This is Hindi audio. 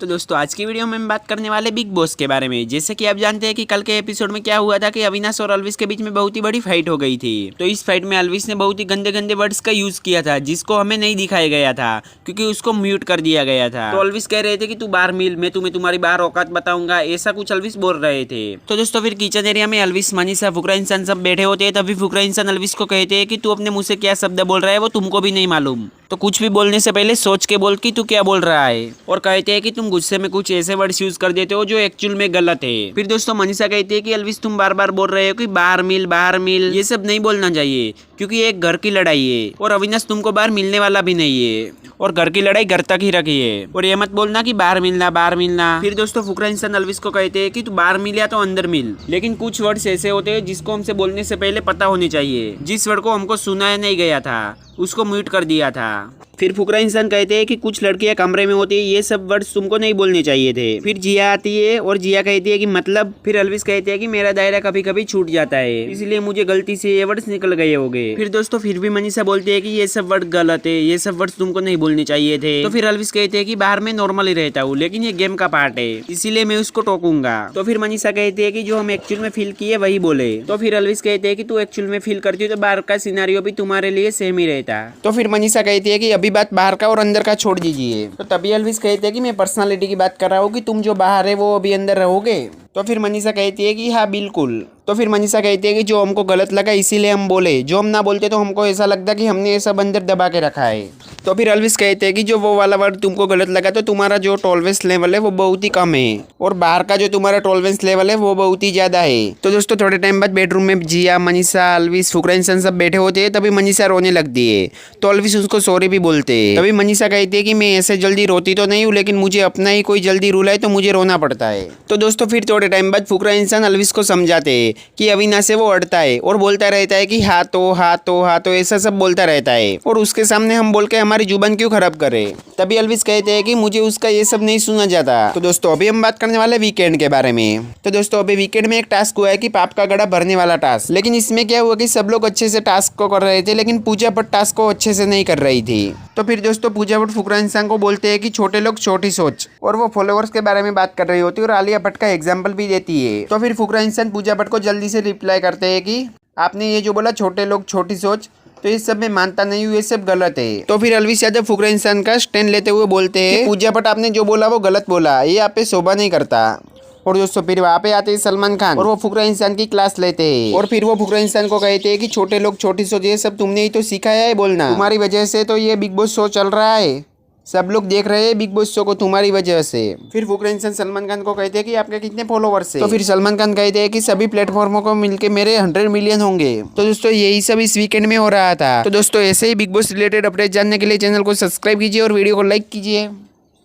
तो दोस्तों आज की वीडियो में हम बात करने वाले बिग बॉस के बारे में। जैसे कि आप जानते हैं कि कल के एपिसोड में क्या हुआ था कि अविनाश और अलविश के बीच में बहुत ही बड़ी फाइट हो गई थी। तो इस फाइट में अलविश ने बहुत ही गंदे गंदे वर्ड्स का यूज किया था जिसको हमें नहीं दिखाया गया था क्योंकि उसको म्यूट कर दिया गया था। तो अलविश कह रहे थे कि तू बाहर मिल, मैं तुम्हें तुम्हारी बाहर औकात बताऊंगा, ऐसा कुछ अलविश बोल रहे थे। तो दोस्तों फिर किचन एरिया में अलविश, मनीषा, फुकरा इंसान सब बैठे होते हैं। तभी फुकरा इंसान अलविश को कहते हैं कि तू अपने मुंह से क्या शब्द बोल रहा है वो तुमको भी नहीं मालूम, तो कुछ भी बोलने से पहले सोच के बोल कि तू क्या बोल रहा है। और कहते हैं कि तुम गुस्से में कुछ ऐसे वर्ड्स यूज कर देते हो जो एक्चुअल में गलत है। फिर दोस्तों मनीषा कहती है कि अलविश तुम बार बार बोल रहे हो कि बाहर मिल, ये सब नहीं बोलना चाहिए क्योंकि एक घर की लड़ाई है और अविनाश तुमको बाहर मिलने वाला भी नहीं है और घर की लड़ाई घर तक ही रखिए और ये मत बोलना कि बाहर मिलना। फिर दोस्तों फुकरा इंसान अलविश को कहते हैं कि तू बाहर मिल या तो अंदर मिल, लेकिन कुछ वर्ड्स ऐसे होते हैं जिसको हमसे बोलने से पहले पता होनी चाहिए। जिस वर्ड को हमको सुनाया नहीं गया था उसको म्यूट कर दिया था। फिर फुकरा इंसान कहते हैं कि कुछ लड़कियां कमरे में होती है, ये सब वर्ड्स तुमको नहीं बोलने चाहिए थे। फिर जिया आती है और जिया कहती है कि मतलब। फिर अलविश कहते हैं कि मेरा दायरा कभी कभी छूट जाता है इसलिए मुझे गलती से ये वर्ड्स निकल गए होंगे। फिर दोस्तों फिर भी मनीषा बोलती है कि ये सब वर्ड गलत है, ये सब वर्ड्स तुमको नहीं बोलने चाहिए थे। तो फिर अलविश कहते हैं कि बाहर में नॉर्मली रहता हूँ लेकिन ये गेम का पार्ट है इसीलिए मैं उसको टोकूंगा। तो फिर मनीषा कहती है कि जो हम एक्चुअल में फील किए वही बोले। तो फिर अलविश कहते हैं कि तू एक्चुअल में फील करती हो तो बाहर का सिनेरियो भी तुम्हारे लिए सेम ही रहता। तो फिर मनीषा कहती है कि अभी बात बाहर का और अंदर का छोड़ दीजिए। तो तभी अलविश कहते हैं कि मैं पर्सनालिटी की बात कर रहा हूँ कि तुम जो बाहर है वो अभी अंदर रहोगे। तो फिर मनीषा कहती है कि हाँ बिल्कुल। तो फिर मनीषा कहती है कि जो हमको गलत लगा इसीलिए हम बोले, जो हम ना बोलते तो हमको ऐसा लगता कि हमने ये सब अंदर दबा के रखा है। तो फिर अलविश कहते हैं कि जो वो वाला वर्ड तुमको गलत लगा तो तुम्हारा जो टॉलरेंस लेवल है वो बहुत ही कम है और बाहर का जो तुम्हारा टॉलरेंस लेवल है वो बहुत ही ज्यादा है। तो दोस्तों थोड़े टाइम बाद बेडरूम में जिया, मनीषा, अलविश, फुकरा इंसान सब बैठे होते हैं। तभी मनीषा रोने लगती है तो अलविश उसको सॉरी भी बोलते हैं। तभी मनीषा कहती है कि मैं ऐसे जल्दी रोती तो नहीं हूँ लेकिन मुझे अपना ही कोई जल्दी रूल है तो मुझे रोना पड़ता है। तो दोस्तों फिर थोड़े टाइम बाद फुकरा इंसान अलविश को समझाते हैं कि अविनाश से वो अड़ता है और बोलता रहता है कि हाँ तो ऐसा सब बोलता रहता है और उसके सामने हम बोल के हमारी जुबान क्यों खराब करे। तभी अलविश कहते हैं कि मुझे उसका ये सब नहीं सुना जाता। तो दोस्तों अभी हम बात करने वाले वीकेंड के बारे में। तो दोस्तों अभी वीकेंड में एक टास्क हुआ है कि पाप का गड़ा भरने वाला टास्क। लेकिन इसमें क्या हुआ कि सब लोग अच्छे से टास्क को कर रहे थे लेकिन पूजा भट्ट टास्क को अच्छे से नहीं कर रही थी। तो फिर दोस्तों पूजा भट्ट फुकरा इंसान को बोलते हैं कि छोटे लोग छोटी सोच, और वो फॉलोअर्स के बारे में बात कर रही होती है और आलिया भट्ट का एग्जाम्पल भी देती है। तो फिर फुकरा इंसान पूजा भट्ट को जल्दी से रिप्लाई करते हैं कि आपने ये जो बोला छोटे लोग छोटी सोच, तो इस सब में मानता नहीं हूँ, ये सब गलत है। तो फिर अलविश यादव फुकरा इंसान का स्टैंड लेते हुए बोलते हैं पूजा भट्ट आपने जो बोला वो गलत बोला, ये आप पे शोभा नहीं करता। और दोस्तों फिर वहाँ पे आते हैं सलमान खान और वो फुकरा इंसान की क्लास लेते हैं और फिर वो फुकरा इंसान को कहते हैं कि छोटे लोग छोटी सोच, ये सब तुमने ही तो सिखाया है बोलना, तुम्हारी वजह से तो ये बिग बॉस शो चल रहा है, सब लोग देख रहे हैं बिग बॉस शो को तुम्हारी वजह से। फिर फुकरा इंसान सलमान खान को कहते हैं कि आपके कितने फॉलोवर्स हैं। तो फिर सलमान खान कहते हैं कि सभी प्लेटफॉर्मों को मिलके मेरे 100 मिलियन होंगे। तो दोस्तों यही सब इस वीकेंड में हो रहा था। तो दोस्तों ऐसे ही बिग बॉस रिलेटेड अपडेट जानने के लिए चैनल को सब्सक्राइब कीजिए और वीडियो को लाइक कीजिए।